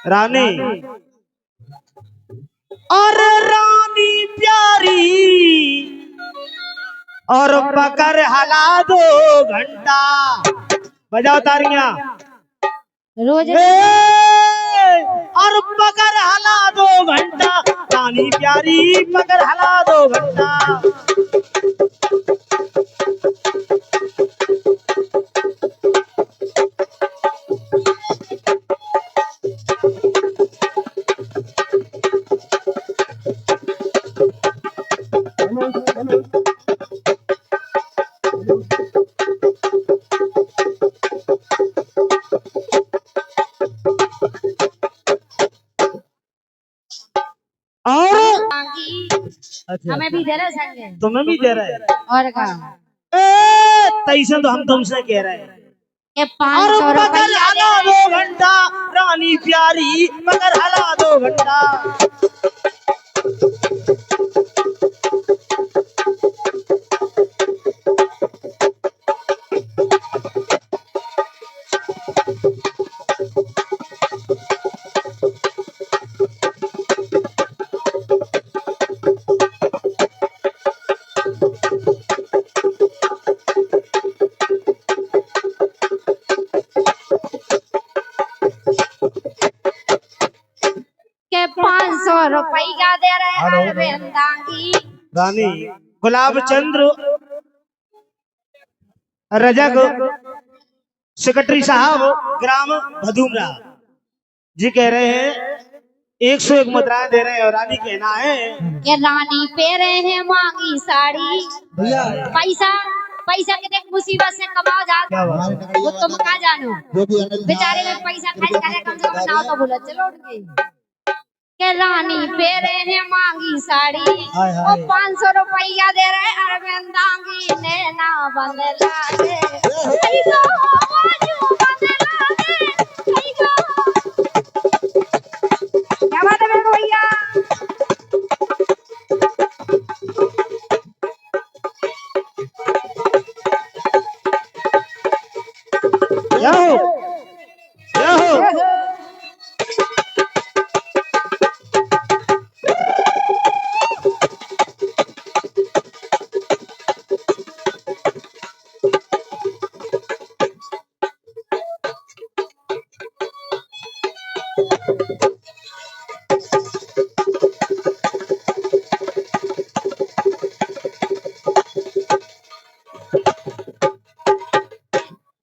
रानी और रानी प्यारी और पकड़ हला 2 घंटा। बजाओ तारियां रोज और पकड़ हला 2 घंटा। रानी प्यारी पकड़ हला 2 घंटा। और हमें भी दे रहे संगे, तुम्हें भी दे रहे हैं। और का तैसे तो हम तुमसे कह रहे हैं ये और 500 पकड़ रुपया हला 2 घंटा। रानी प्यारी पकड़ हला 2 घंटा। के 500 रुपया दे रहे हैं अरविंदांगी। रानी गुलाब चंद्र रजक सेक्रेटरी साहब ग्राम भदूमरा जी कह रहे हैं 101 मुद्राएं दे रहे हैं। और रानी कहना है कि रानी पे रहे हैं मांगी साड़ी। पैसा पैसा कितने मुसीबत से कमाओ जाता वो तुम कहाँ जानो। बेचारे में पैसा खर्च करे कम से कम नाव तो भूल चलो उनके के रानी पे रहे हैं मांगी साड़ी। वो 500 रुपया दे रहे अरविंदांगी ने ना बंदला दे। क्या बात है मेरे भैया।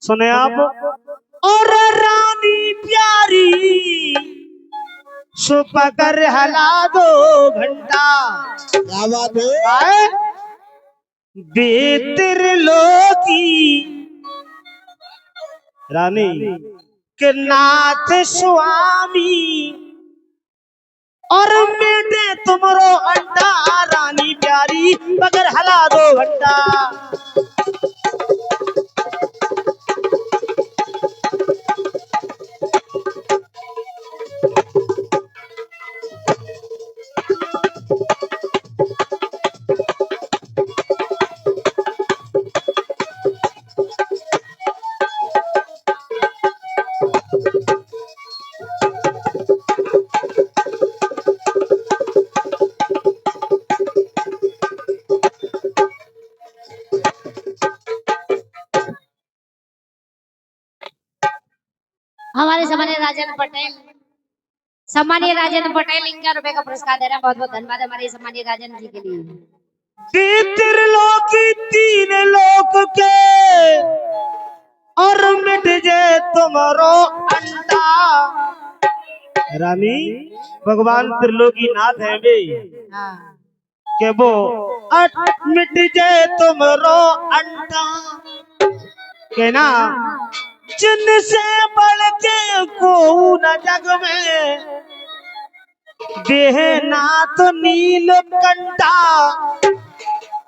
सुने आप और रानी प्यारी सो पकड़ हला 2 घंटा। क्या बात है? बेतर लोकी रानी के नाथ स्वामी और मेरे तुमरो अंडा। रानी प्यारी पकड़ हला 2 घंटा। हमारे सम्मानीय राजेंद्र पटेल, सम्मानीय राजेंद्र पटेल 51 रुपए का पुरस्कार दे रहे हैं। बहुत बहुत धन्यवाद हमारे सम्मानीय राजेंद्र जी के लिए। त्रिलोकी 3 लोक के और मिट जाए तुम्हारो अंडा। रानी भगवान त्रिलोकी नाथ है बे के वो मिट जाए तुम्हारो अंडा। कहना जिनसे बढ़ के को न जग में देह नाथ नील कंटा।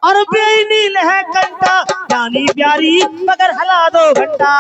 और बेनील है कंटा। रानी प्यारी मगर हला 2 घंटा।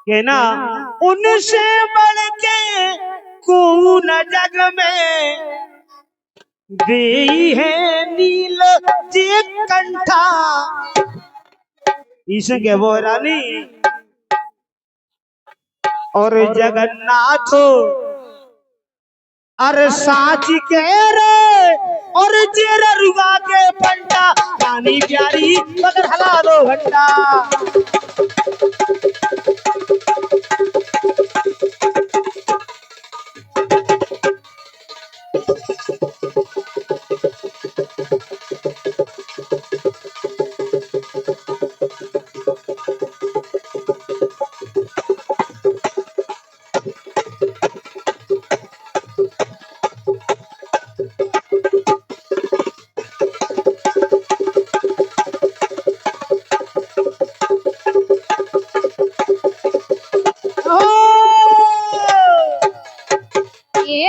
के ना उनसे बढ़ के को न जग में देई है नील जे कंठा। इसे के वो रानी और जगन्नाथ अरे साच कह रे और जेरा रुगा के पंडा रानी प्यारी मगर हला दो घंटा।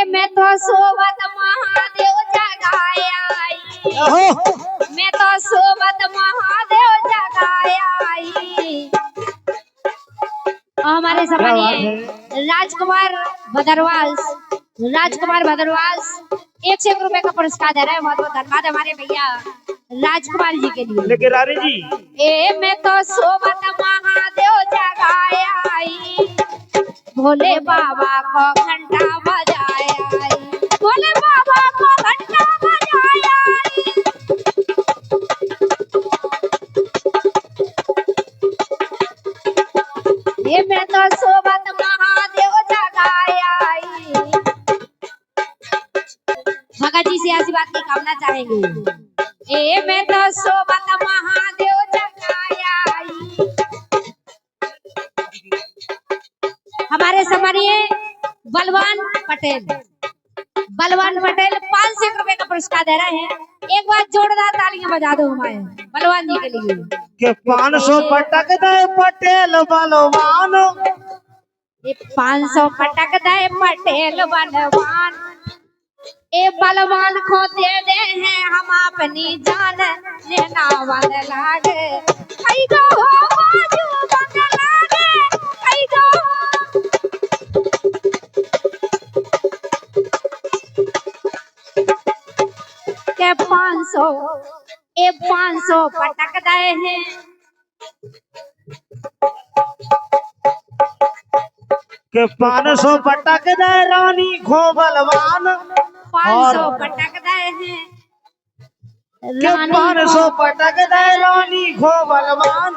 मैं तो सोवत महादेव जगाया मैं तो सोवत महादेव जगाया। हमारे समाज राजकुमार भद्रवास 101 रुपए का पुरस्कार दे रहे हैं। बहुत बहुत धन्यवाद हमारे भैया राजकुमार जी के लिए। लेकिन रानी जी ए मैं तो सोवत महादेव जगाया भोले बाबा को घंटा बजाया भोले बाबा को घंटा बजाया। ये मैं तो सोवत महादेव जगाया। भगत जी से आशीर्वाद की कामना चाहेंगे। ए मैं तो सोवत महादेव जगाया। हमारे समानीय बलवान पटेल 500 रुपए का पुरस्कार दे रहे हैं। एक बार जोरदार तालियां बजा दो हमारे बलवान जी के लिए के 500 पटक दे पटेल बलवान। ये 500 पटक दे पटेल बलवान। ए बलवान को दे दे हैं हम अपनी जान लेना बंद लागे कई गो बाजू बंद लागे कई गो। के 500 पटक दे हैं के 500 पटक दे रानी खो बलवान। 500 पटक दे हैं के 500 पटक दे रानी खो बलवान।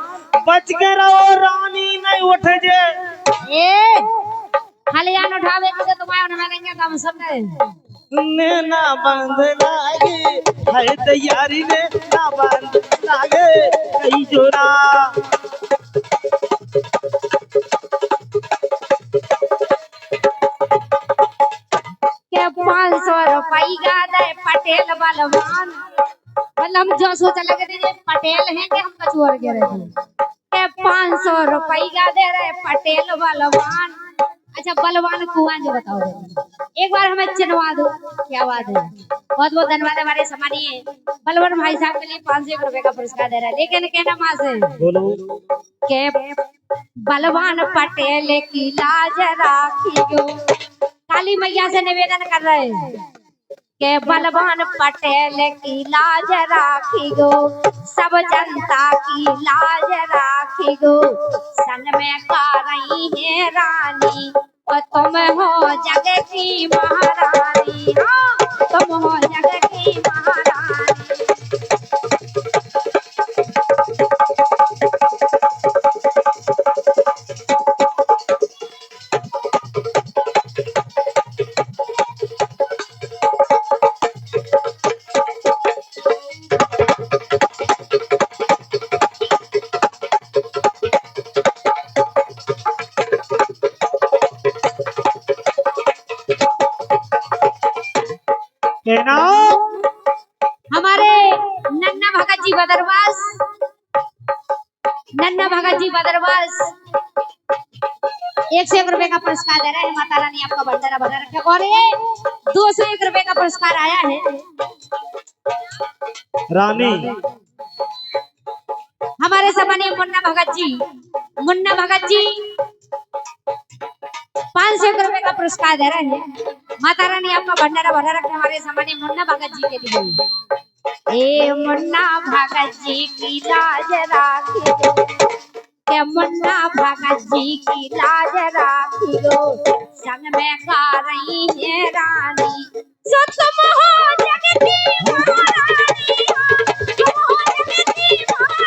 बच के रहो रानी नहीं उठ जे। ए हलियान उठावे के तो तुम्हारे उन्हें देंगे तो हम सब ने ना बंद लागे है तैयारी ने ना बंद लागे कई जोरा। के 500 रुपया दे पटेल बलवान। मतलब हम जो सोचा लगे थे पटेल हैं कि हम कछुआ के रहे के 500 रुपया दे रहे पटेल बलवान। अच्छा बलवान कुआं जो बताओ एक बार हमें चिन्हवा दो क्या बात है। बहुत बहुत धन्यवाद हमारे समानीय बलवान भाई साहब के लिए 500 रुपए का पुरस्कार दे रहा है। लेकिन कहना माँ से बोलो के बलवान पटेल की लाज राखियो काली मैया से निवेदन कर रहे हैं के बलवान पटेल की लाज राखियो सब जनता की लाज राखियो। संग में गा रही है रानी और तुम हो जग की महारानी। हाँ तुम हो जग की महारानी। हमारे नन्ना भगत जी बदरवास 101 रुपए का पुरस्कार दे रहे हैं। माता रानी आपका भंडारा भरा रखे। और ये 201 रुपए का पुरस्कार आया है रानी हमारे समानीय मुन्ना भगत जी ₹500 का पुरस्कार दे रहे हैं। माता रानी आपका भंडारा भरा रखने हमारे सामान्य मुन्ना भगत जी के लिए। ए मुन्ना भगत जी की लाज राखी दो, के मुन्ना भगत जी की लाज राखी दो, संग में गा रही है रानी, सो तुम हो जगती महारानी, तुम हो जगती महारानी।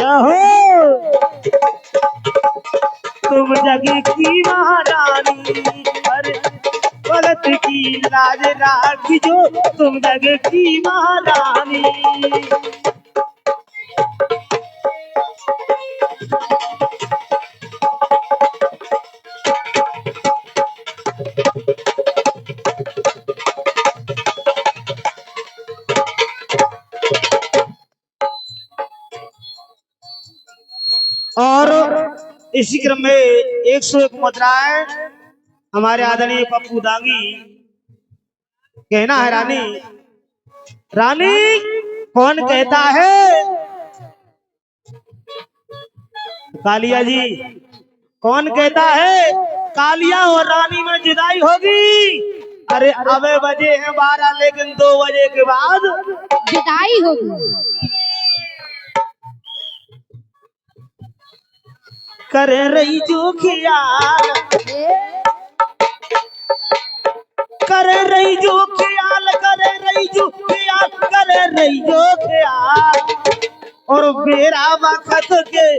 हो तुम जग की महारानी, अरे गलत की लाज राखी जो, तुम जग की महारानी। और इसी क्रम में 101 मुद्राएं हमारे आदरणीय पप्पू दांगी। कहना है रानी, रानी कौन कहता है, कालिया जी कौन कहता है कालिया और रानी में जुदाई होगी। अरे अबे बजे हैं 12 लेकिन 2 बजे के बाद विदाई होगी। कर रही जो ख्याल, कर रही जो ख्याल, कर रही जो ख्याल, कर रही जो ख्याल, और मेरा वक्त के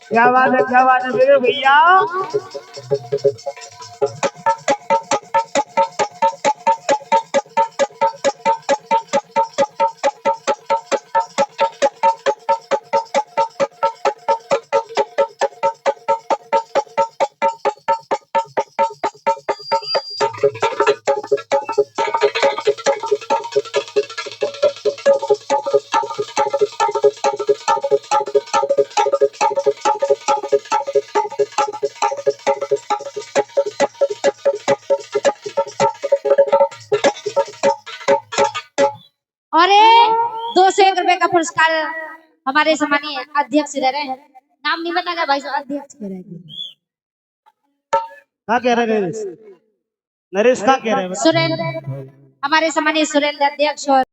क्या बात है मेरे भैया। और 201 रुपए का पुरस्कार हमारे सम्मानीय अध्यक्ष दे रहे हैं। नाम नहीं बताना भाई साहब, अध्यक्ष कह रहे हैं। क्या कह रहे नरेश, नरेश क्या कह रहे हैं? सुरेंद्र, हमारे सम्मानीय सुरेंद्र अध्यक्ष और